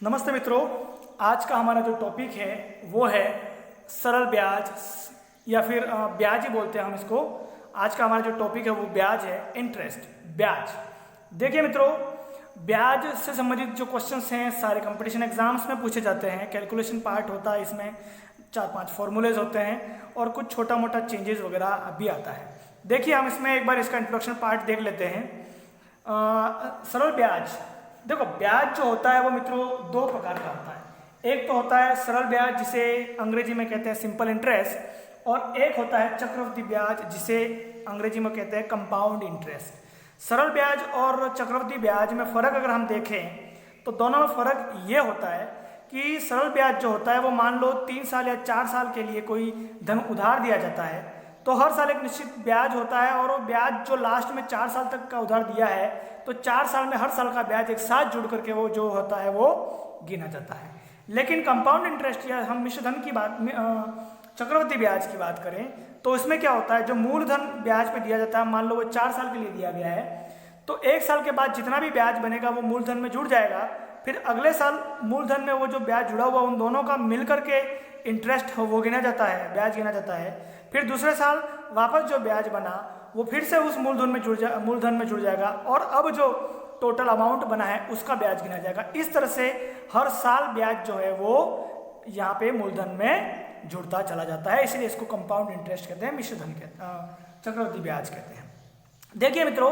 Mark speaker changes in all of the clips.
Speaker 1: नमस्ते मित्रों। आज का हमारा जो टॉपिक है वो है सरल ब्याज या फिर ब्याज ही बोलते हैं हम इसको। आज का हमारा जो टॉपिक है वो ब्याज है, इंटरेस्ट, ब्याज। देखिए मित्रों, ब्याज से संबंधित जो क्वेश्चंस हैं सारे कंपटीशन एग्जाम्स में पूछे जाते हैं। कैलकुलेशन पार्ट होता है, इसमें 4-5 फॉर्मूलेज होते हैं और कुछ छोटा मोटा चेंजेस वगैरह भी आता है। देखिए हम इसमें एक बार इसका इंट्रोडक्शन पार्ट देख लेते हैं। सरल ब्याज, देखो ब्याज जो होता है वो मित्रों दो प्रकार का होता है। एक तो होता है सरल ब्याज जिसे अंग्रेजी में कहते हैं सिंपल इंटरेस्ट, और एक होता है चक्रवृद्धि ब्याज जिसे अंग्रेजी में कहते हैं कंपाउंड इंटरेस्ट। सरल ब्याज और चक्रवृद्धि ब्याज में फ़र्क अगर हम देखें तो दोनों में फ़र्क ये होता है कि सरल ब्याज जो होता है वो मान लो 3 साल या 4 साल के लिए कोई धन उधार दिया जाता है, तो हर साल एक निश्चित ब्याज होता है और वो ब्याज जो लास्ट में 4 साल तक का उधार दिया है तो 4 साल में हर साल का ब्याज एक साथ जुड़ करके वो जो होता है वो गिना जाता है। लेकिन कंपाउंड इंटरेस्ट या हम मिश्रधन की बात, चक्रवृद्धि ब्याज की बात करें तो इसमें क्या होता है, जो मूलधन ब्याज पे दिया जाता है, मान लो वो 4 साल के लिए दिया गया है, तो 1 साल के बाद जितना भी ब्याज बनेगा वो मूलधन में जुड़ जाएगा। फिर अगले साल मूलधन में वो जो ब्याज जुड़ा हुआ उन दोनों का मिल करके इंटरेस्ट वो गिना जाता है, ब्याज गिना जाता है। फिर दूसरे साल वापस जो ब्याज बना वो फिर से उस मूलधन में जुड़ जाएगा और अब जो टोटल अमाउंट बना है उसका ब्याज गिना जाएगा। इस तरह से हर साल ब्याज जो है वो यहाँ पे मूलधन में जुड़ता चला जाता है, इसलिए इसको कंपाउंड इंटरेस्ट कहते हैं, मिश्रधन चक्रवृद्धि ब्याज कहते हैं। देखिए मित्रों,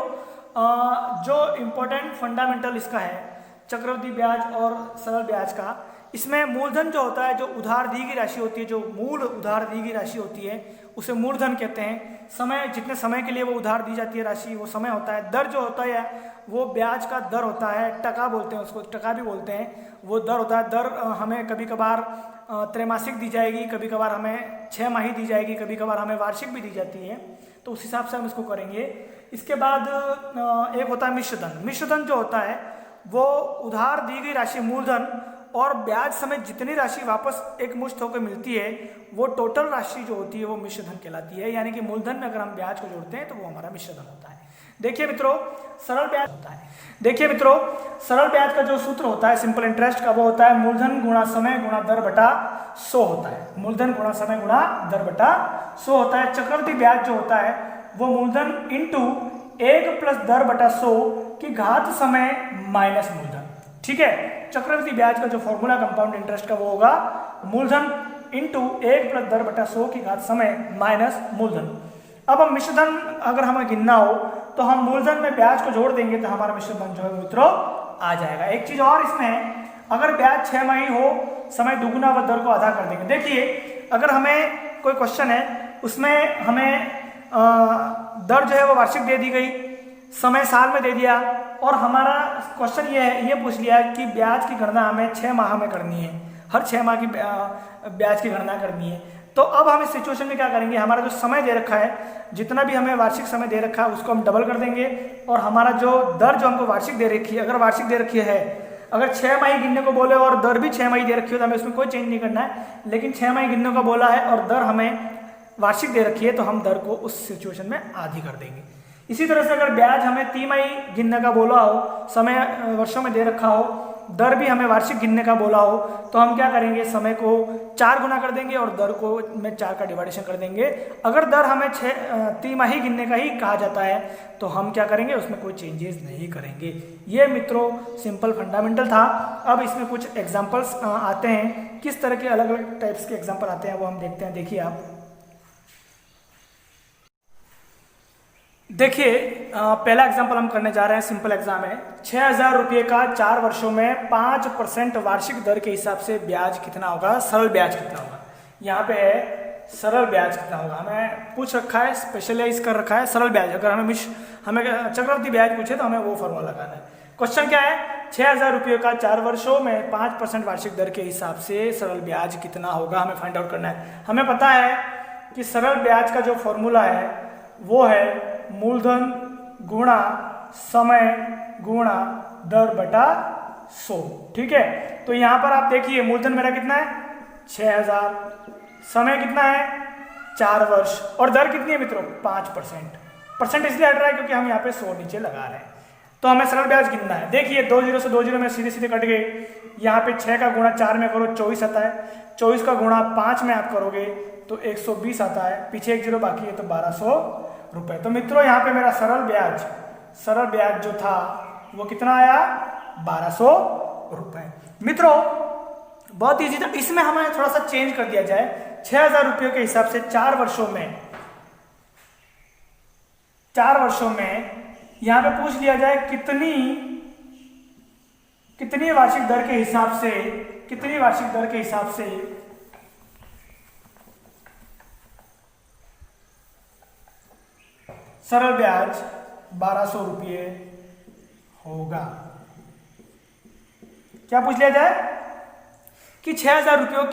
Speaker 1: जो इम्पोर्टेंट फंडामेंटल इसका है चक्रवृद्धि ब्याज और सरल ब्याज का, इसमें मूलधन जो होता है, जो उधार दी गई राशि होती है, जो मूल उधार दी गई राशि होती है उसे मूलधन कहते हैं। समय, जितने समय के लिए वो उधार दी जाती है राशि वो समय होता है। दर जो होता है वो ब्याज का दर होता है, टका बोलते हैं उसको, टका भी बोलते हैं, वो दर होता है। दर हमें कभी कभार त्रैमासिक दी जाएगी, कभी कभार हमें 6 माही दी जाएगी, कभी कभार हमें वार्षिक भी दी जाती है, तो उस हिसाब से हम इसको करेंगे। इसके बाद एक होता है मिश्रधन। मिश्रधन जो होता है वो उधार दी गई राशि मूलधन और ब्याज समेत जितनी राशि वापस एक मुश्त होकर मिलती है वो टोटल राशि जो होती है वो मिश्रधन कहलाती है। यानी कि मूलधन में अगर हम ब्याज को जोड़ते हैं तो वो हमारा मिश्रधन होता है। देखिए मित्रों, सरल ब्याज होता है। देखिए मित्रों, सरल ब्याज का जो सूत्र होता है सिंपल इंटरेस्ट का, वो होता है मूलधन गुणा समय गुणा दर बटा 100 होता है। मूलधन गुणा समय गुणा दर बटा 100 होता है। चक्रवृद्धि ब्याज जो होता है वो मूलधन इंटू 1 प्लस दर बटा 100 की घात समय माइनस मूलधन। ठीक है, चक्रवृद्धि ब्याज का जो फॉर्मूला कंपाउंड इंटरेस्ट का वो होगा मूलधन इंटू 1 प्लस दर बटा 100 की घात समय माइनस मूलधन। अब हम मिश्रधन अगर हमें गिनना हो तो हम मूलधन में ब्याज को जोड़ देंगे तो हमारा मिश्रधन जो है मित्रों आ जाएगा। एक चीज और इसमें है, अगर ब्याज 6 माही हो, समय दुगुना व दर को आधा कर देंगे। देखिए अगर हमें कोई क्वेश्चन है उसमें हमें दर जो है वो वार्षिक दे दी गई, समय साल में दे दिया, और हमारा क्वेश्चन ये पूछ लिया कि ब्याज की गणना हमें 6 माह में करनी है, हर 6 माह की ब्याज की गणना करनी है। तो अब हम इस सिचुएशन में क्या करेंगे, हमारा जो समय दे रखा है, जितना भी हमें वार्षिक समय दे रखा है उसको हम डबल कर देंगे, और हमारा जो दर जो हमको वार्षिक दे रखी है, अगर वार्षिक दे रखी है, अगर 6 माही गिनने को बोले और दर भी 6 माही दे रखी हो तो हमें उसमें कोई चेंज नहीं करना है। लेकिन 6 माही गिनने को बोला है और दर हमें वार्षिक दे रखी है तो हम दर को उस सिचुएशन में आधी कर देंगे। इसी तरह से अगर ब्याज हमें 3 माही गिनने का बोला हो, समय वर्षों में दे रखा हो, दर भी हमें वार्षिक गिनने का बोला हो, तो हम क्या करेंगे, समय को 4 गुना कर देंगे और दर को में 4 का डिवाइडेशन कर देंगे। अगर दर हमें 3 माही गिनने का ही कहा जाता है तो हम क्या करेंगे, उसमें कोई चेंजेस नहीं करेंगे। ये मित्रों सिंपल फंडामेंटल था। अब इसमें कुछ एग्जाम्पल्स आते हैं, किस तरह के अलग अलग टाइप्स के एग्जाम्पल आते हैं वो हम देखते हैं। देखिए आप देखिए, पहला एग्जाम्पल हम करने जा रहे हैं, सिंपल एग्जाम है। 6,000 रुपये का 4 वर्षों में 5% वार्षिक दर के हिसाब से ब्याज कितना होगा, सरल ब्याज कितना होगा। यहाँ पे है सरल ब्याज कितना होगा, हमें पूछ रखा है, स्पेशलाइज कर रखा है सरल ब्याज। अगर हमें चक्रवृद्धि ब्याज पूछे तो हमें वो फॉर्मूला लगाना है। क्वेश्चन क्या है, 6,000 रुपये का 4 वर्षों में 5% वार्षिक दर के हिसाब से सरल ब्याज कितना होगा, हमें फाइंड आउट करना है। हमें पता है कि सरल ब्याज का जो फॉर्मूला है वो है मूलधन गुणा समय गुणा दर बटा 100। ठीक है, तो यहां पर आप देखिए मूलधन मेरा कितना है 6,000, समय कितना है 4 वर्ष, और दर कितनी है मित्रों 5%। परसेंट इसलिए हट रहा है क्योंकि हम यहाँ पे 100 नीचे लगा रहे हैं। तो हमें सरल ब्याज गिनना है। देखिए 2 जीरो से 2 जीरो में सीधे सीधे कट गए। यहाँ पे 6 का गुणा 4 में करो 24 आता है, 24 का गुणा 5 में आप करोगे तो 120 आता है, पीछे एक जीरो बाकी है तो 1200 रुपये। तो मित्रों यहाँ पे मेरा सरल ब्याज जो था वो कितना आया, 1200 रुपये। मित्रों बहुत ईजी था, इसमें हमें थोड़ा सा चेंज कर दिया जाए। 6000 रुपयों के हिसाब से 4 वर्षों में यहां पे पूछ लिया जाए कितनी वार्षिक दर के हिसाब से सरल ब्याज 1200 रुपये होगा। क्या पूछ लिया जाए कि 6000 रुपयों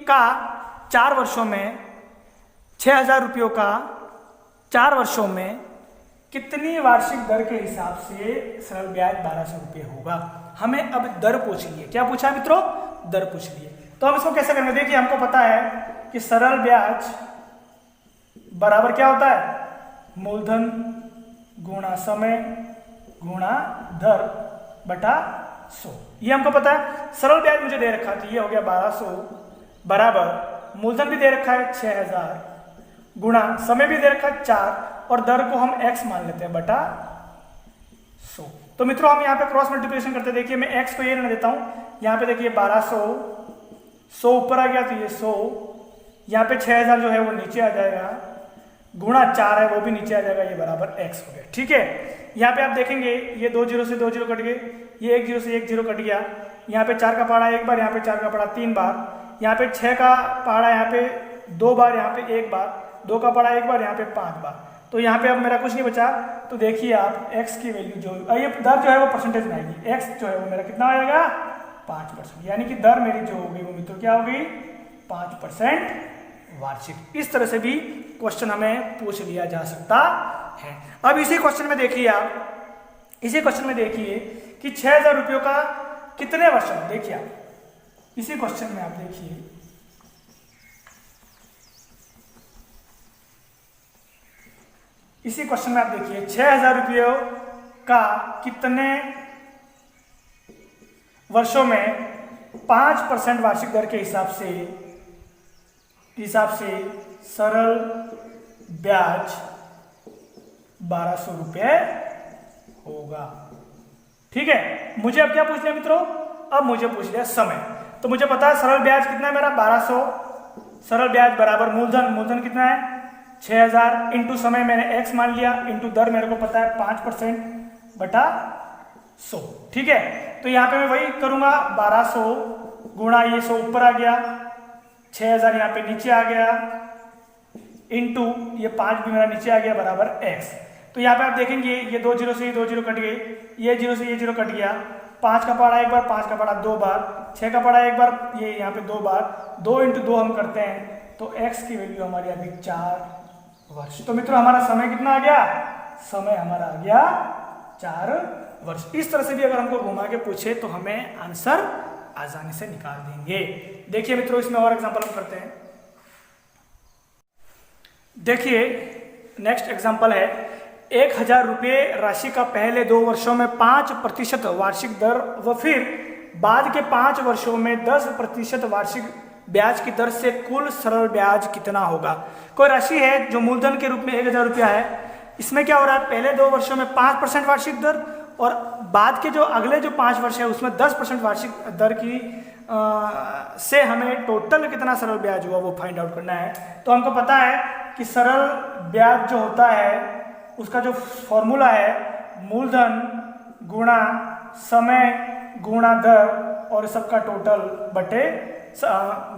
Speaker 1: का 4 वर्षों में 6000 रुपयों का 4 वर्षों में कितनी वार्षिक दर के हिसाब से सरल ब्याज 1200 रुपये होगा। हमें अब दर पूछ लिए। क्या पूछा मित्रों, दर पूछ लिए। तो हम इसको कैसे करेंगे, देखिए हमको पता है कि सरल ब्याज बराबर क्या होता है, मूलधन गुणा समय गुणा दर बटा 100। ये हमको पता है। सरल ब्याज मुझे दे रखा था, ये हो गया 1200 बराबर मूलधन भी दे रखा है 6000 गुणा समय भी दे रखा है 4 और दर को हम x मान लेते हैं बटा 100। तो मित्रों हम यहाँ पे क्रॉस मल्टीप्लिकेशन करते हैं। देखिए मैं x को ये रहने देता हूँ, यहाँ पे देखिए 1200, 100 ऊपर आ गया तो ये 100, यहाँ पे 6000 जो है वो नीचे आ जाएगा, गुणा 4 है वो भी नीचे आ जाएगा, ये बराबर x हो गया। ठीक है, यहाँ पे आप देखेंगे ये 2 जीरो से 2 जीरो कट गए, ये 1 जीरो से 1 जीरो कट गया, यहाँ पे 4 का पहाड़ा एक बार, यहाँ पे 4 का पहाड़ा 3 बार, यहाँ पे 6 का पहाड़ा यहाँ पे 2 बार, यहाँ पे 1 बार, 2 का पहाड़ा 1 बार, यहाँ पे 5 बार। तो यहाँ पे अब मेरा कुछ नहीं बचा। तो देखिए आप x की वैल्यू जो ये दर जो है वो परसेंटेज में आएगी, x जो है वो मेरा कितना आएगा 5%, यानी कि दर मेरी जो होगी वो मित्रों क्या होगी 5% वार्षिक। इस तरह से भी क्वेश्चन हमें पूछ लिया जा सकता है। अब इसी क्वेश्चन में देखिए कि 6000 रुपयों का कितने वर्ष में, देखिए आप इसी क्वेश्चन में आप देखिए इसी क्वेश्चन में आप देखिए 6000 रुपयों का कितने वर्षों में 5% वार्षिक दर के हिसाब से सरल ब्याज 1200 रुपये होगा। ठीक है, मुझे अब क्या पूछ लिया मित्रों, अब मुझे पूछ लिया समय। तो मुझे पता है सरल ब्याज कितना है मेरा 1200, सरल ब्याज बराबर मूलधन कितना है 6000 इंटू समय मैंने x मान लिया इंटू दर मेरे को पता है 5% बटा 100। ठीक है, तो यहाँ पे मैं वही करूंगा 1200 गुणा ये 100 ऊपर आ गया, 6000 यहाँ पे नीचे आ गया, इंटू ये 5 भी मेरा नीचे आ गया बराबर x। तो यहाँ पे आप देखेंगे ये 2 जीरो से ये 2 जीरो कट गए, ये जीरो से ये जीरो कट गया, 5 का पहाड़ा एक बार, 5 का पहाड़ा 2 बार, 6 का पहाड़ा एक बार, ये यहाँ पे 2 बार, 2 इंटू 2 हम करते हैं तो x की वैल्यू हमारी आ गई 4 वर्ष। तो मित्रों हमारा समय कितना आ गया, समय हमारा आ गया 4 वर्ष। इस तरह से भी अगर हमको घुमा के पूछे तो हमें आंसर आसानी से निकाल देंगे। देखिए मित्रों इसमें और एग्जांपल हम करते हैं। देखिए नेक्स्ट एग्जांपल है 1000 रुपये राशि का पहले 2 वर्षों में 5% वार्षिक दर व फिर बाद के 5 वर्षों में 10% वार्षिक ब्याज की दर से कुल सरल ब्याज कितना होगा। कोई राशि है जो मूलधन के रूप में 1000 रुपया है, इसमें क्या हो रहा है पहले 2 वर्षों में 5% वार्षिक दर और बाद के जो अगले जो 5 वर्ष है उसमें 10% वार्षिक दर की से हमें टोटल कितना सरल ब्याज हुआ वो फाइंड आउट करना है। तो हमको पता है कि सरल ब्याज जो होता है उसका जो फॉर्मूला है मूलधन गुणा समय गुणा दर और सबका टोटल बटे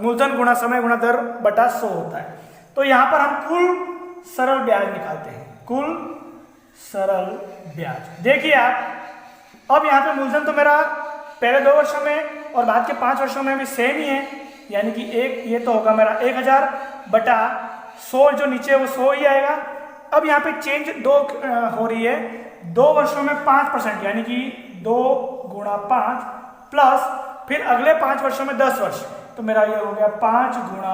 Speaker 1: मूलधन गुणा समय गुणा दर बटा 100 होता है। तो यहाँ पर हम कुल सरल ब्याज निकालते हैं, कुल सरल ब्याज। देखिए आप अब यहाँ पे मूलधन तो मेरा पहले 2 वर्षों में और बाद के 5 वर्षों में भी सेम ही है, यानी कि एक ये तो होगा मेरा 1000 बटा 100, जो नीचे है वो 100 ही आएगा। अब यहाँ पे चेंज 2 हो रही है, 2 वर्षों में 5% यानी कि 2 गुणा 5 प्लस फिर अगले 5 वर्षों में 10 वर्ष, तो मेरा ये हो गया 5 गुणा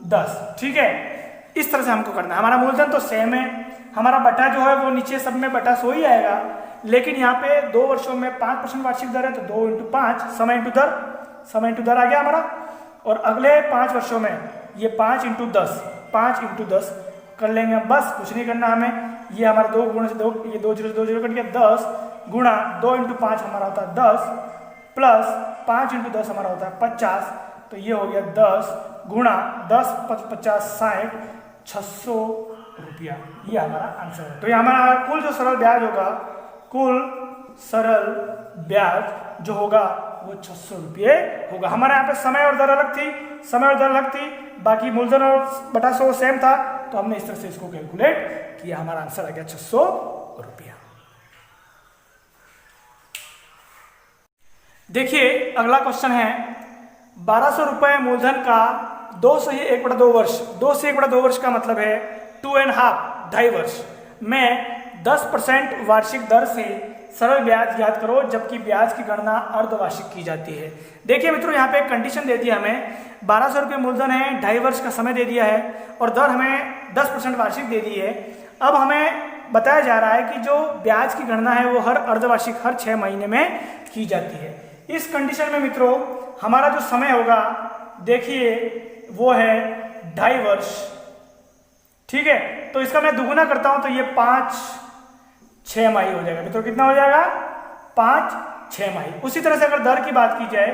Speaker 1: 10। ठीक है, इस तरह से हमको करना है। हमारा मूलधन तो सेम है, हमारा बटा जो है वो नीचे सब में बटा 100 ही आएगा, लेकिन यहाँ पे 2 वर्षों में 5% वार्षिक दर है, तो 2 × 5 समय इंटू दर, समय इंटू दर आ गया हमारा। और अगले 5 वर्षों में ये 5 × 10, 5 × 10 कर लेंगे हम, बस कुछ नहीं करना हमें। ये हमारा 2 गुणा से 2, ये 2 0 से 2 0 कट गया, 10 गुणा 2 × 5 हमारा होता है 10 प्लस 5 × 10 हमारा होता है 50, तो ये हो गया 10 गुणा 10 50 60, 600 रुपया, ये हमारा आंसर है। तो ये हमारा कुल जो सरल ब्याज होगा, कुल सरल ब्याज जो होगा वो 600 रुपये होगा। हमारे यहाँ पे समय और दर अलग थी, समय और दर अलग थी, बाकी मूलधन और बटा 100 सेम था, तो हमने इस तरह से इसको कैलकुलेट किया, हमारा आंसर आ गया 600 रुपया। देखिए अगला क्वेश्चन है, 1200 रुपये मूलधन का 2 से 1/2 वर्ष, 2 से 1/2 वर्ष का मतलब है 2.5 ढाई वर्ष में 10% वार्षिक दर से सरल ब्याज याद करो, जबकि ब्याज की गणना अर्धवार्षिक की जाती है। देखिए मित्रों, यहाँ पे एक कंडीशन दे दिया हमें, 1200 रुपये मूलधन है, ढाई वर्ष का समय दे दिया है और दर हमें 10% वार्षिक दे दी है। अब हमें बताया जा रहा है कि जो ब्याज की गणना है वो हर अर्धवार्षिक, हर 6 महीने में की जाती है। इस कंडीशन में मित्रों हमारा जो समय होगा, देखिए वो है ढाई वर्ष, ठीक है। तो इसका मैं दुगुना करता हूं तो ये 5-6 माही हो जाएगा मित्रों। कितना हो जाएगा? 5-6 माही। उसी तरह से अगर दर की बात की जाए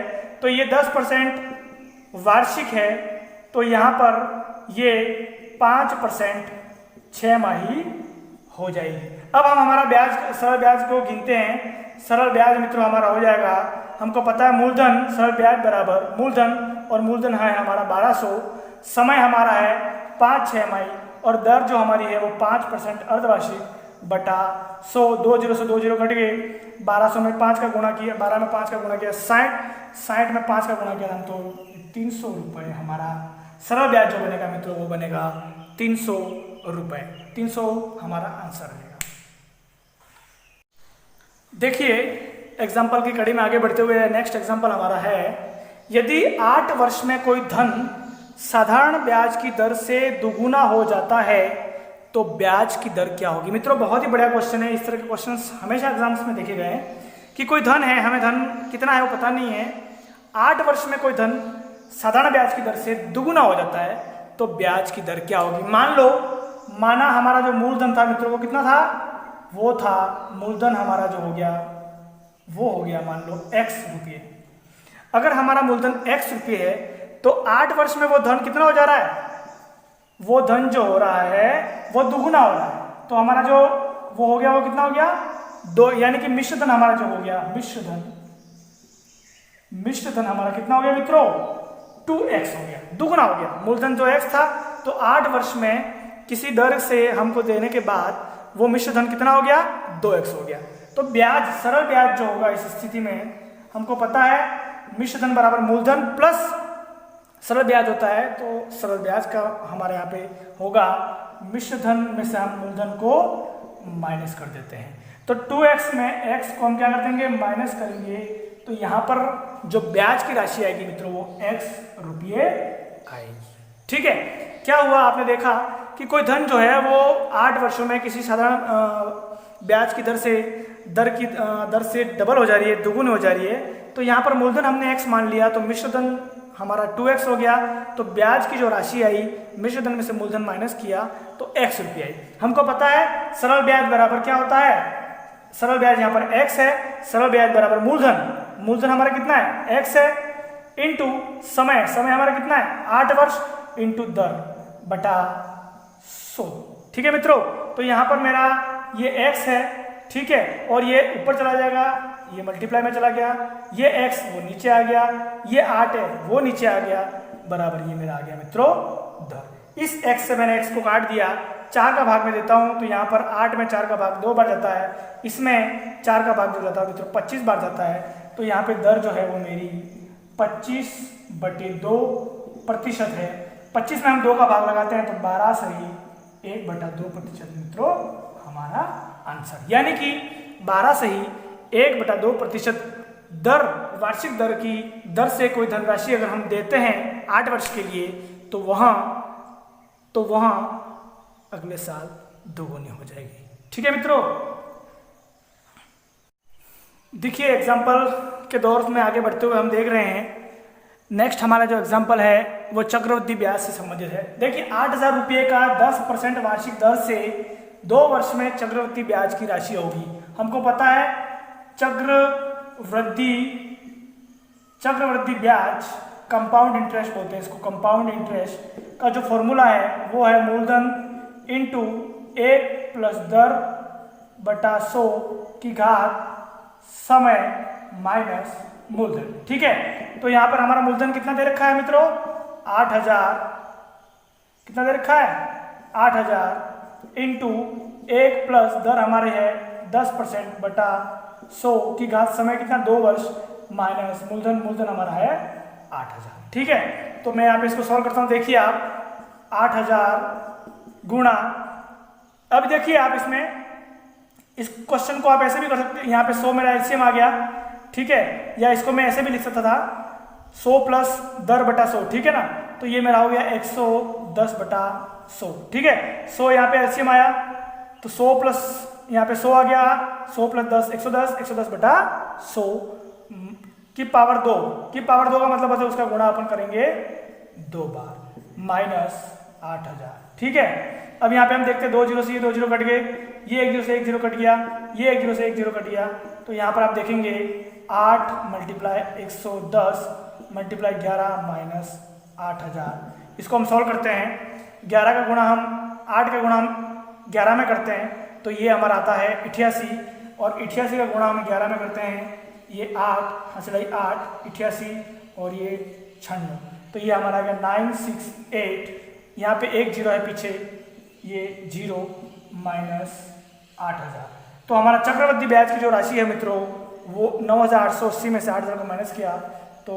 Speaker 1: तो ये 10% वार्षिक है, तो यहां पर ये 5% 6 माही हो जाएगी। अब हम हमारा ब्याज, सरल ब्याज को गिनते हैं। सरल ब्याज मित्रों हमारा हो जाएगा, हमको पता है मूलधन सरल ब्याज बराबर मूलधन, और मूलधन है हमारा 1200, समय हमारा है 5-6 माही, और दर जो हमारी है वो 5% अर्धवार्षिक बटा 100, 2 0 से 2 0 कट गए, 1200 में 5 का गुणा किया, 12 में 5 का गुणा किया 60, 60 में 5 का गुणा किया तो 300 रुपये हमारा सरल ब्याज जो बनेगा मित्रों वो बनेगा 300 रुपये। 300 हमारा आंसर रहेगा। देखिए एग्जाम्पल की कड़ी में आगे बढ़ते हुए नेक्स्ट एग्जाम्पल हमारा है, यदि 8 वर्ष में कोई धन साधारण ब्याज की दर से दुगुना हो जाता है तो ब्याज की दर क्या होगी। मित्रों बहुत ही बढ़िया क्वेश्चन है। इस तरह के क्वेश्चंस हमेशा एग्जाम्स में देखे गए हैं कि कोई धन है, हमें धन कितना है वो पता नहीं है, 8 वर्ष में कोई धन साधारण ब्याज की दर से दुगुना हो जाता है तो ब्याज की दर क्या होगी। मान लो, माना हमारा जो मूलधन था मित्रों वो कितना था, वो था मूलधन हमारा जो हो गया वो हो गया मान लो x रुपये। अगर हमारा मूलधन x रुपये है तो 8 वर्ष में वो धन कितना हो जा रहा है, वो धन जो हो रहा है वो दुगुना हो रहा है। तो हमारा जो वो हो गया वो कितना हो गया 2, यानी कि मिश्र धन हमारा जो हो गया, मिश्र धन हमारा कितना हो गया मित्रों 2x हो गया, दुगुना हो गया। मूलधन जो x था तो 8 वर्ष में किसी दर से हमको देने के बाद वो मिश्र धन कितना हो गया 2x हो गया। तो ब्याज, सरल ब्याज जो होगा इस स्थिति में हमको पता है मिश्र धन बराबर मूलधन प्लस सरल ब्याज होता है, तो सरल ब्याज का हमारे यहाँ पे होगा मिश्र धन में से हम मूलधन को माइनस कर देते हैं। तो 2x में x को हम क्या कर देंगे माइनस करेंगे, तो यहाँ पर जो ब्याज की राशि आएगी मित्रों वो x रुपये आएगी। ठीक है, क्या हुआ आपने देखा कि कोई धन जो है वो 8 वर्षों में किसी साधारण ब्याज की दर से डबल हो जा रही है, दुगुनी हो जा रही है। तो यहाँ पर मूलधन हमने x मान लिया तो मिश्र धन हमारा 2x हो गया, तो ब्याज की जो राशि आई मिश्र धन में से मूलधन माइनस किया तो x रुपये आई। हमको पता है सरल ब्याज बराबर क्या होता है, सरल ब्याज यहाँ पर x है, सरल ब्याज बराबर मूलधन, मूलधन हमारा कितना है x है, इंटू समय, समय हमारा कितना है 8 वर्ष, इंटू दर बटा 100। ठीक है मित्रों, तो यहाँ पर मेरा ये x है, ठीक है, और ये ऊपर चला जाएगा, ये मल्टीप्लाई में चला गया, ये x वो नीचे आ गया, ये 8 है वो नीचे आ गया, बराबर ये मेरा आ गया मित्रों दर। इस x से मैंने x को काट दिया, 4 का भाग में देता हूं तो यहाँ पर 8 में 4 का भाग 2 बार जाता है, इसमें 4 का भाग जो जाता है मित्रों 25 बार जाता है। तो यहाँ पे दर जो है वो मेरी 25/2% है। 25 में हम 2 का भाग लगाते हैं तो 12 सही 1/2% मित्रों हमारा आंसर, यानी कि 12 सही 1/2% दर, वार्षिक दर की दर से कोई धनराशि अगर हम देते हैं 8 वर्ष के लिए तो वहां अगले साल दोगुनी हो जाएगी। ठीक है मित्रों, देखिए एग्जाम्पल के दौर में आगे बढ़ते हुए हम देख रहे हैं, नेक्स्ट हमारा जो एग्जाम्पल है वो चक्रवृद्धि ब्याज से संबंधित है। देखिए 8,000 रुपये का 10% वार्षिक दर से 2 वर्ष में चक्रवृद्धि ब्याज की राशि होगी। हमको पता है चक्रवृद्धि ब्याज कंपाउंड इंटरेस्ट बोलते हैं इसको। कंपाउंड इंटरेस्ट का जो फॉर्मूला है वो है मूलधन इंटू 1 प्लस दर बटा 100 की घात समय माइनस मूलधन। ठीक है, तो यहाँ पर हमारा मूलधन कितना दे रखा है मित्रों? 8,000। कितना दे रखा है? 8,000 इंटू 1 प्लस दर हमारे है 10% बटा 100 की घात समय कितना? 2 वर्ष माइनस मूलधन हमारा है 8,000। ठीक है, तो मैं यहाँ पे इसको सॉल्व करता हूँ। देखिए आप 8,000 गुणा, अब देखिए आप इसमें इस क्वेश्चन को आप ऐसे भी कर सकते हैं, यहाँ पे 100 मेरा एलसीएम आ गया। ठीक है, या इसको मैं ऐसे भी लिख सकता था 100 प्लस दर बटा 100। ठीक है ना, तो ये मेरा हो गया 110 बटा 100। ठीक है, 100 यहाँ पे एलसीएम आया तो 100 प्लस यहाँ पे 100 आ गया, 100 प्लस 10 110 बटा 100 की पावर 2 का मतलब है उसका गुणा अपन करेंगे 2 बार माइनस 8,000। ठीक है, अब यहाँ पे हम देखते हैं 2 जीरो से ये 2 जीरो कट गए, ये 1 जीरो से 1 जीरो कट गया, ये 1 जीरो से 1 जीरो कट गया। तो यहाँ पर आप देखेंगे 8 मल्टीप्लाई 110 मल्टीप्लाई 11 माइनस 8,000। इसको हम सॉल्व करते हैं। 11 का गुणा हम 8 का गुणा हम 11 में करते हैं तो ये हमारा आता है 88, और 88 का गुणा हम 11 में करते हैं, ये 8 हंसलाई 8 88 और ये 96। तो ये हमारा आ गया 968। यहाँ पे 1 जीरो है पीछे, ये 0 माइनस 8,000। तो हमारा चक्रवृद्धि ब्याज की जो राशि है मित्रों वो 9,880 में से 8,000 को माइनस किया तो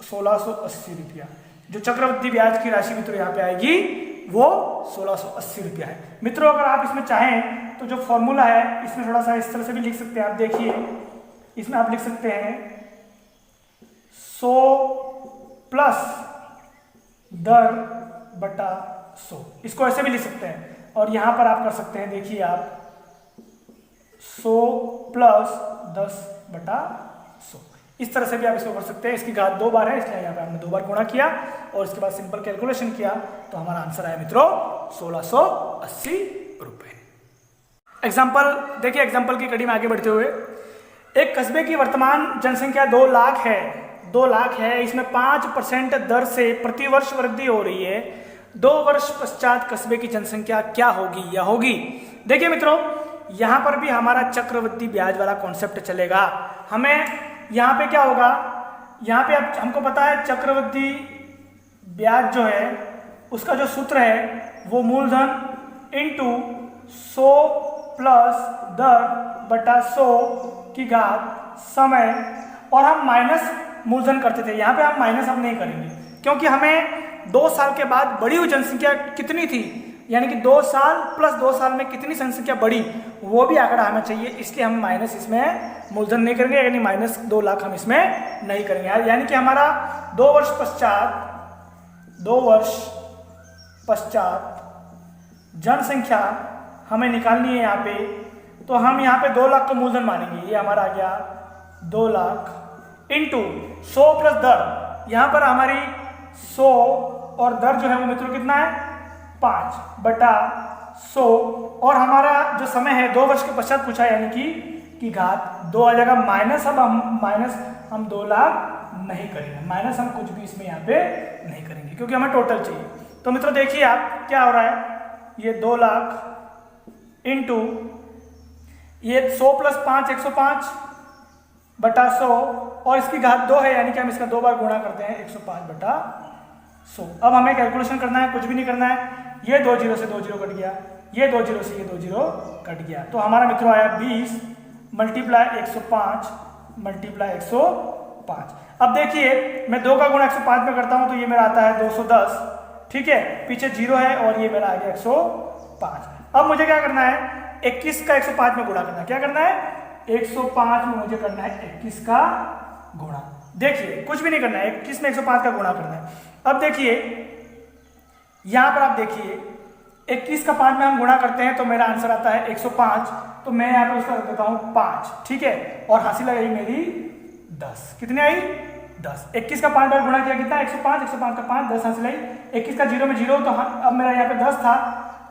Speaker 1: 1,680 रुपया। जो चक्रवृद्धि ब्याज की राशि मित्रों यहाँ पे आएगी वो 1,680 रुपया है। मित्रों अगर आप इसमें चाहें तो जो फॉर्मूला है इसमें थोड़ा सा इस तरह से भी लिख सकते हैं। आप देखिए इसमें आप लिख सकते हैं 100 प्लस दर बटा 100, इसको ऐसे भी लिख सकते हैं। और यहां पर आप कर सकते हैं, देखिए आप 100 प्लस 10 बटा 100, इस तरह से भी आप इसको कर सकते हैं। इसकी घात 2 बार है इसलिए यहाँ पे हमने 2 बार गुणा किया और इसके बाद सिंपल कैलकुलेशन किया तो हमारा आंसर आया मित्रों 1,680 रुपए। एग्जाम्पल देखिए, एग्जाम्पल की कड़ी में आगे बढ़ते हुए, एक कस्बे की वर्तमान जनसंख्या 2 लाख है। इसमें 5% दर से प्रतिवर्ष वृद्धि हो रही है। 2 वर्ष पश्चात कस्बे की जनसंख्या क्या होगी या होगी? देखिए मित्रों यहां पर भी हमारा चक्रवृद्धि ब्याज वाला कॉन्सेप्ट चलेगा। हमें यहां पे क्या होगा, यहां पे अब हमको पता है चक्रवृद्धि ब्याज जो है उसका जो सूत्र है वो मूलधन इंटू 100 प्लस दर बटा 100 की घात समय, और हम माइनस मूलधन करते थे। यहाँ पे हम माइनस अब नहीं करेंगे क्योंकि हमें 2 साल के बाद बढ़ी हुई जनसंख्या कितनी थी, यानी कि 2 साल प्लस 2 साल में कितनी जनसंख्या बढ़ी वो भी आंकड़ा हमें चाहिए, इसलिए हम माइनस इसमें मूलधन नहीं करेंगे, यानी माइनस 2 लाख हम इसमें नहीं करेंगे। यानी कि हमारा 2 वर्ष पश्चात जनसंख्या हमें निकालनी है यहाँ पे, तो हम यहाँ पे 2 लाख को मूलधन मानेंगे। ये हमारा आ गया 2 लाख इंटू 100 प्लस दर, यहाँ पर हमारी 100 और दर जो है वो मित्रों कितना है 5 बटा 100, और हमारा जो समय है 2 वर्ष के पश्चात पूछा यानी कि घात 2 आ जाएगा माइनस। अब हम 2 लाख नहीं करेंगे, माइनस हम कुछ भी इसमें यहाँ पे नहीं करेंगे क्योंकि हमें टोटल चाहिए। तो मित्रों देखिए आप क्या हो रहा है, ये 2 लाख इंटू ये 100 प्लस 5 105 बटा 100 और इसकी घात 2 है, यानी कि हम इसका 2 बार गुणा करते हैं 105 बटा 100। अब हमें कैलकुलेशन करना है, कुछ भी नहीं करना है। ये 2 जीरो से 2 जीरो कट गया, ये 2 जीरो से ये 2 जीरो कट गया, तो हमारा मित्रों आया 20 मल्टीप्लाई 105 मल्टीप्लाई 105। अब देखिए मैं 2 का गुणा 105 में करता हूं तो ये मेरा आता है 210। ठीक है, पीछे 0 है और ये मेरा आ गया 105। अब मुझे क्या करना है, 21 का 105 में गुणा करना है। क्या करना है, 105 में मुझे करना है 21 का गुणा। देखिए कुछ भी नहीं करना है, 21 में 105 का गुणा करना है। अब देखिए यहां पर आप देखिए 21 का 5 में हम गुणा करते हैं तो मेरा आंसर आता है 105 तो मैं यहाँ पे उसका रख देता हूँ 5, ठीक है, और हासिल आई मेरी 10। कितनी आई? 10। 21 का 5 बार गुणा किया कितना? 105, 105 का 5, 10 हासिल आई। 21 का 0 में 0, तो अब मेरा यहाँ पे 10 था,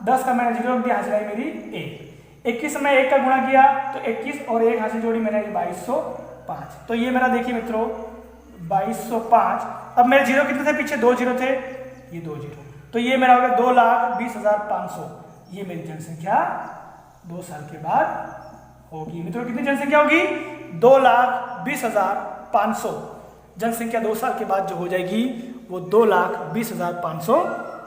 Speaker 1: 10 का मैंने 0 रख दिया, हासिल आई मेरी 1। 21 में 1 का गुणा किया तो 21 और 1 हासिल जोड़ी मैंने 2205। तो ये मेरा देखिए मित्रों 2205। अब मेरे 0 कितने थे पीछे? 2 0 थे, ये 2 0, तो ये मेरा हो गया 2,20,500। ये मेरी जनसंख्या 2 साल के बाद होगी। मित्रों कितनी जनसंख्या होगी? 2,20,500। जनसंख्या 2 साल के बाद जो हो जाएगी वो 2,20,500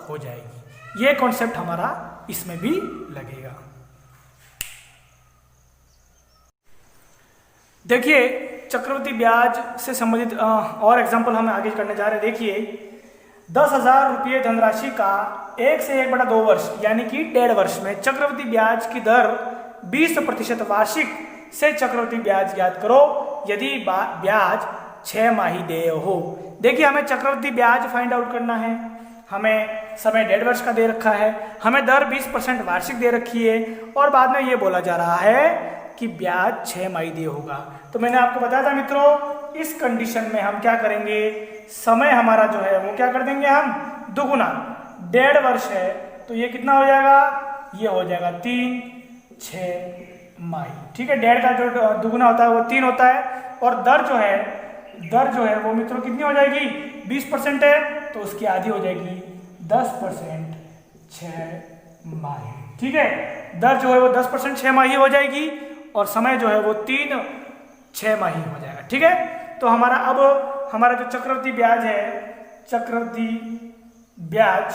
Speaker 1: हो जाएगी। ये कॉन्सेप्ट हमारा इसमें भी लगेगा। देखिए चक्रवृद्धि ब्याज से संबंधित और एग्जाम्पल हम आगे करने जा रहे हैं। देखिए 10,000 रुपये धनराशि का 1 से 1/2 वर्ष यानी कि 1.5 वर्ष में चक्रवृद्धि ब्याज की दर 20% वार्षिक से चक्रवृद्धि ब्याज ज्ञात करो यदि ब्याज 6 माही देय हो। देखिए हमें चक्रवृद्धि ब्याज फाइंड आउट करना है, हमें समय 1.5 वर्ष का दे रखा है, हमें दर 20% वार्षिक दे रखी है और बाद में ये बोला जा रहा है कि ब्याज 6 माही देय होगा। तो मैंने आपको बताया था मित्रों इस कंडीशन में हम क्या करेंगे, समय हमारा जो है वो क्या कर देंगे हम दुगुना। 1.5 वर्ष है तो ये कितना हो जाएगा? ये हो जाएगा 3 6 माही, ठीक है। 1.5 का जो दुगुना होता है वो 3 होता है और दर जो है वो मित्रों कितनी हो जाएगी? 20% है तो उसकी आधी हो जाएगी 10% 6 माही, ठीक है। दर जो है वो 10% 6 माही हो जाएगी और समय जो है वो 3 6 माही हो जाएगा, ठीक है। तो हमारा जो चक्रवृद्धि ब्याज है, चक्रवृद्धि ब्याज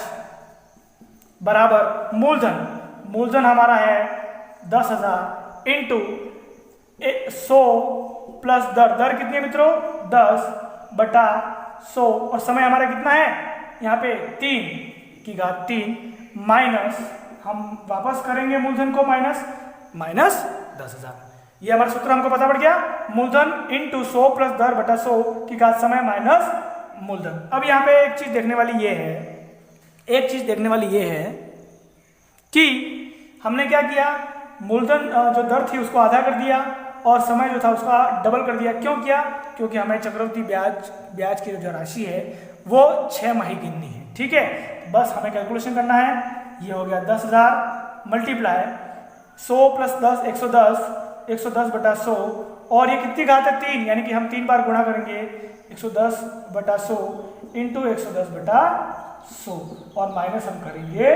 Speaker 1: बराबर मूलधन हमारा है 10,000 इंटू 100 प्लस दर कितनी है मित्रों? 10/100 और समय हमारा कितना है यहाँ पे 3 माइनस हम वापस करेंगे मूलधन को माइनस 10,000। ये हमारा सूत्र हमको पता पड़ गया, मूलधन इंटू 100 प्लस दर/100 की घात समय माइनस मूलधन। अब यहाँ पे एक चीज देखने वाली ये है कि हमने क्या किया, मूलधन जो दर थी उसको आधा कर दिया और समय जो था उसका डबल कर दिया। क्यों किया? क्योंकि हमें चक्रवृद्धि ब्याज की जो राशि है वो 6 माही गिननी है, ठीक है। बस हमें कैलकुलेशन करना है। ये हो गया 10,000 मल्टीप्लाई 100 प्लस 10 110/100 और ये कितनी घात है? 3, यानी कि हम 3 बार गुणा करेंगे 110/100 इंटू 110/100 और माइनस हम करेंगे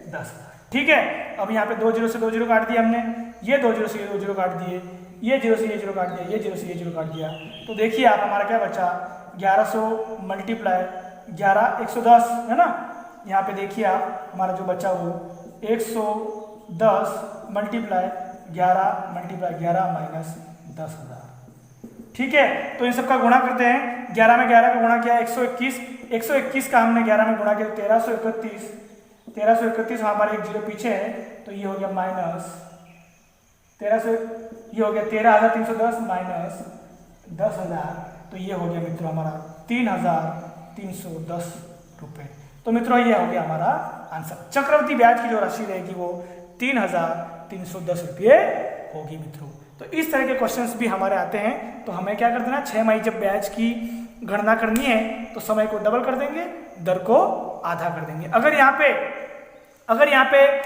Speaker 1: 10,000, ठीक है। अब यहाँ पे 2 0 से 2 0 काट दिया हमने, ये 2 0 से ये 2 0 काट दिए, ये 0 से ये 0 काट दिया, ये 0 से ये 0 काट दिया। तो देखिए आप हमारा क्या बचा 1100 मल्टीप्लाई 11 110 है ना। यहाँ पे देखिए आप हमारा जो बचा वो 110 मल्टीप्लाई 11 माइनस 10,000, ठीक है। तो इन सब का गुणा करते हैं। 11 में 11 का गुणा किया 121 का हमने 11 में गुणा किया 1331 हमारे एक 0 पीछे है तो ये हो गया माइनस 13,310 माइनस 10,000। तो ये हो गया मित्रों हमारा 3,310 रुपये। तो मित्रों ये हो गया हमारा आंसर। चक्रवृद्धि ब्याज की जो राशि रहेगी वो 3,310 रुपये होगी मित्रों। तो इस तरह के क्वेश्चंस भी हमारे आते हैं। तो हमें क्या कर देना, 6 माही जब ब्याज की गणना करनी है तो समय को डबल कर देंगे, दर को आधा कर देंगे। अगर यहाँ पे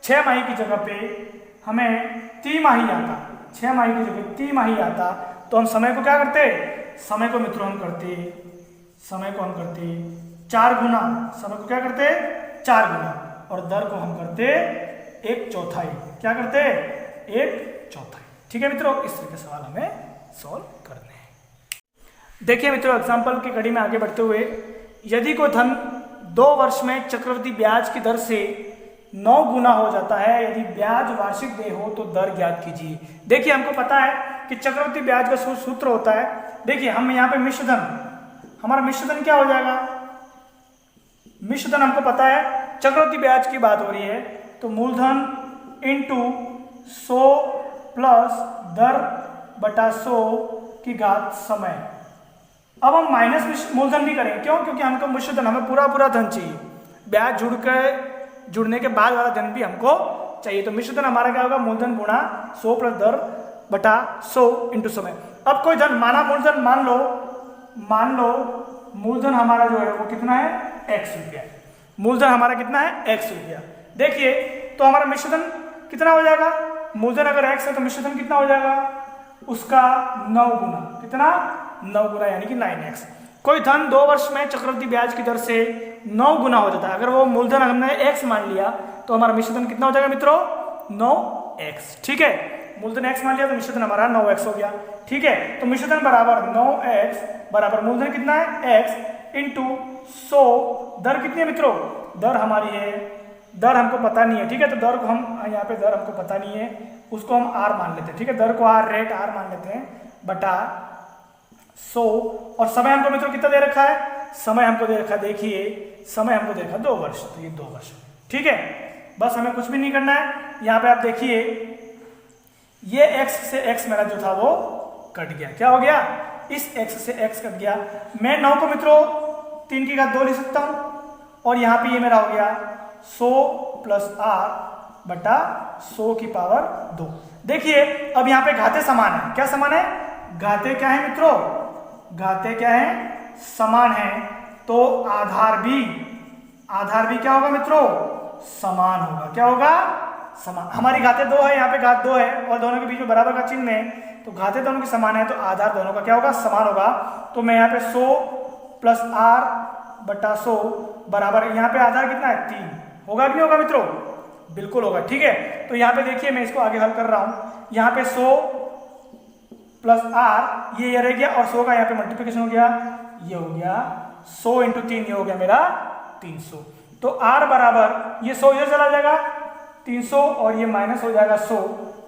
Speaker 1: 6 माही की जगह पे हमें 3 माही आता, 6 माही की जगह 3 माही आता तो हम समय को क्या करते, समय को मित्रों हम करते 4 गुना, समय को क्या करते 4 गुना और दर को हम करते 1/4। क्या करते 1/4, ठीक है मित्रों। इस तरह के सवाल हमें सॉल्व करने हैं। देखिए मित्रों एग्जाम्पल की कड़ी में आगे बढ़ते हुए, यदि कोई धन 2 वर्ष में चक्रवृद्धि ब्याज की दर से 9 गुना हो जाता है, यदि ब्याज वार्षिक देय हो तो दर ज्ञात कीजिए। देखिए हमको पता है कि चक्रवृद्धि ब्याज का सूत्र होता है, देखिए हम यहाँ पे मिश्रधन, हमारा मिश्रधन क्या हो जाएगा, मिश्रधन हमको पता है चक्रवृद्धि ब्याज की बात हो रही है तो मूलधन इंटू 100 प्लस दर/100 की घात समय। अब हम माइनस मूलधन भी करेंगे, क्यों, क्योंकि हमको मिश्रधन, हमें पूरा धन चाहिए, ब्याज जुड़ने के बाद वाला धन भी हमको चाहिए। तो मिश्र धन हमारा क्या होगा, मूलधन गुणा 100 प्लस दर बटा 100 इंटू समय। अब कोई धन माना, मूलधन मान लो मूलधन हमारा जो है वो कितना है, x रुपया। मूलधन हमारा कितना है, x रुपया। देखिए तो हमारा मिश्रधन कितना हो जाएगा, मूलधन अगर x है तो मिश्रधन कितना हो जाएगा, उसका 9 गुना, कितना 9 गुना यानी कि 9x। कोई धन 2 वर्ष में चक्रवृद्धि ब्याज की दर से 9 गुना हो जाता है। अगर वो मूलधन हमने x मान लिया तो हमारा मिश्रधन कितना हो जाएगा मित्रों, 9x। ठीक है, मूलधन x मान लिया तो मिश्रधन हमारा 9x हो गया। ठीक है, तो मिश्रधन बराबर 9x बराबर मूलधन कितना है x इंटू 100। दर कितनी है मित्रों, दर हमारी है, दर हमको पता नहीं है। ठीक है, तो दर को हम यहाँ पे दर हमको पता नहीं है, उसको हम r मान लेते हैं। ठीक है, दर को r रेट r मान लेते हैं बटा 100। और समय हमको मित्रों कितना दे रखा है, समय हमको दे रखा है, देखिए समय हमको दे रखा है 2 वर्ष, तो ये 2 वर्ष। ठीक है, बस हमें कुछ भी नहीं करना है। यहाँ पे आप देखिए ये x से x मेरा जो था वो कट गया, क्या हो गया, इस x से x कट गया। मैं 9 को मित्रों 3 की घात 2 लिख सकता हूँ, और यहाँ पे ये मेरा हो गया 100 प्लस r बटा 100 की पावर 2। देखिए अब यहाँ पे घाते समान है, क्या समान है, घाते क्या है मित्रों, घाते क्या है, समान है। तो आधार भी क्या होगा मित्रों, समान होगा। क्या होगा, समान। हमारी घाते 2 है, यहाँ पे घात 2 है और दोनों के बीच में बराबर का चिन्ह है, तो घाते दोनों की समान है, तो आधार दोनों का क्या होगा, समान होगा। तो मैं यहाँ पे 100 प्लस r बटा 100 बराबर, यहाँ पे आधार कितना है, 3 होगा कि नहीं होगा मित्रों, बिल्कुल होगा। ठीक है, तो यहाँ पे देखिए मैं इसको आगे हल कर रहा हूँ। यहाँ पे 100 प्लस r ये रह गया, और 100 का यहाँ पे मल्टीप्लिकेशन हो गया, ये हो गया 100 इंटू 3, ये हो गया मेरा 300। तो r बराबर ये 100 इधर चला जाएगा 300 और ये माइनस हो जाएगा 100,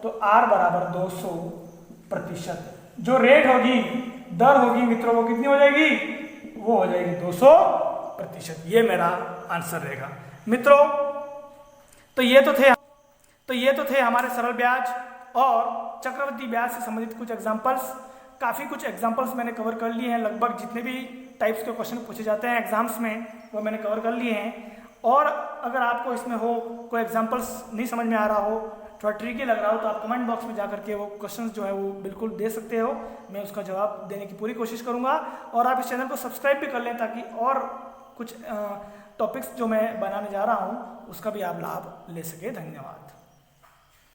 Speaker 1: तो r बराबर 200%। जो रेट होगी, दर होगी मित्रों, वो कितनी हो जाएगी, वो हो जाएगी 200%। ये मेरा आंसर रहेगा मित्रों। तो ये तो थे हमारे सरल ब्याज और चक्रवृद्धि ब्याज से संबंधित कुछ एग्जांपल्स। काफ़ी कुछ एग्जांपल्स मैंने कवर कर लिए हैं, लगभग जितने भी टाइप्स के क्वेश्चन पूछे जाते हैं एग्जाम्स में वो मैंने कवर कर लिए हैं। और अगर आपको इसमें हो कोई एग्जांपल्स नहीं समझ में आ रहा हो, थोड़ा ट्रिकी लग रहा हो, तो आप कमेंट बॉक्स में जा करके वो क्वेश्चंस जो है वो बिल्कुल दे सकते हो, मैं उसका जवाब देने की पूरी कोशिश करूंगा। और आप इस चैनल को सब्सक्राइब भी कर लें ताकि और कुछ टॉपिक्स जो मैं बनाने जा रहा हूँ उसका भी आप लाभ ले सके। धन्यवाद।